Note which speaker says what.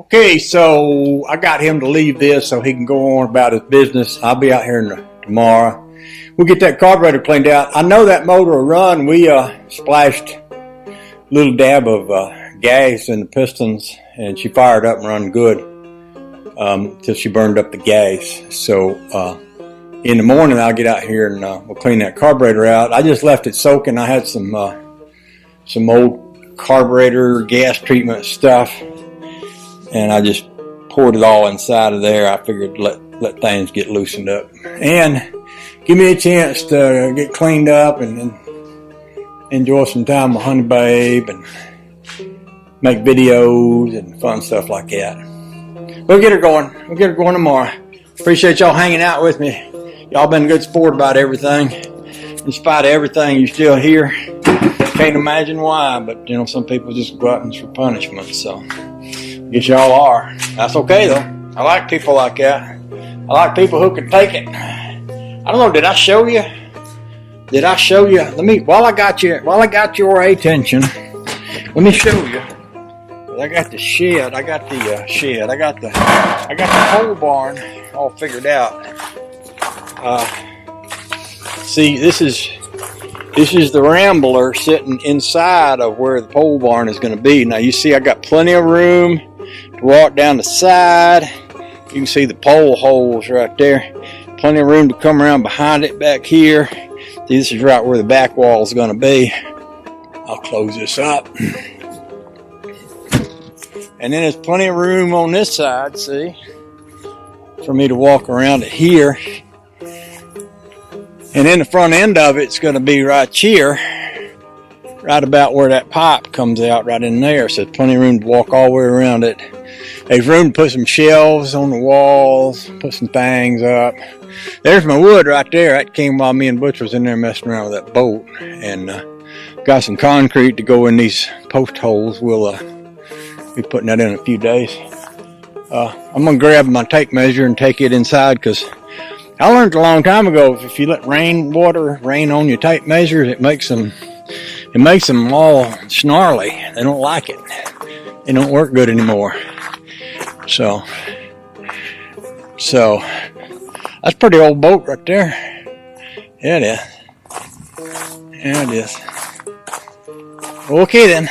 Speaker 1: Okay, so I got him to leave this so he can go on about his business. I'll be out here tomorrow. We'll get that carburetor cleaned out. I know that motor will run. We splashed a little dab of gas in the pistons, and she fired up and run good till she burned up the gas. So in the morning I'll get out here and we'll clean that carburetor out. I just left it soaking. I had some old carburetor gas treatment stuff, and I just poured it all inside of there. I figured let things get loosened up and give me a chance to get cleaned up and enjoy some time with Honey Babe and make videos and fun stuff like that. We'll get her going. We'll get her going tomorrow. Appreciate y'all hanging out with me. Y'all been a good sport about everything. In spite of everything, you're still here. Can't imagine why, but you know, some people just gluttons for punishment, so I guess y'all are. That's okay though. I like people like that. I like people who can take it. I don't know, did I show you? Did I show you? While I got your attention, let me show you. I got the shed. I got the pole barn all figured out. See, this is the Rambler sitting inside of where the pole barn is going to be. Now you see I got plenty of room to walk down the side. You can see the pole holes right there. Plenty of room to come around behind it back here. See, this is right where the back wall is going to be. I'll close this up. And then there's plenty of room on this side, see, for me to walk around it here. And then the front end of it's going to be right here, right about where that pipe comes out, right in there. So there's plenty of room to walk all the way around it. There's room to put some shelves on the walls, put some things up. There's my wood right there. That came while me and Butch was in there messing around with that boat. And got some concrete to go in these post holes. We'll be putting that in a few days. I'm going to grab my tape measure and take it inside, because I learned a long time ago, if you let rainwater rain on your tape measures, it makes them all snarly. They don't like it. They don't work good anymore. So that's a pretty old boat right there. Yeah, it is. Yeah, it is. Okay then.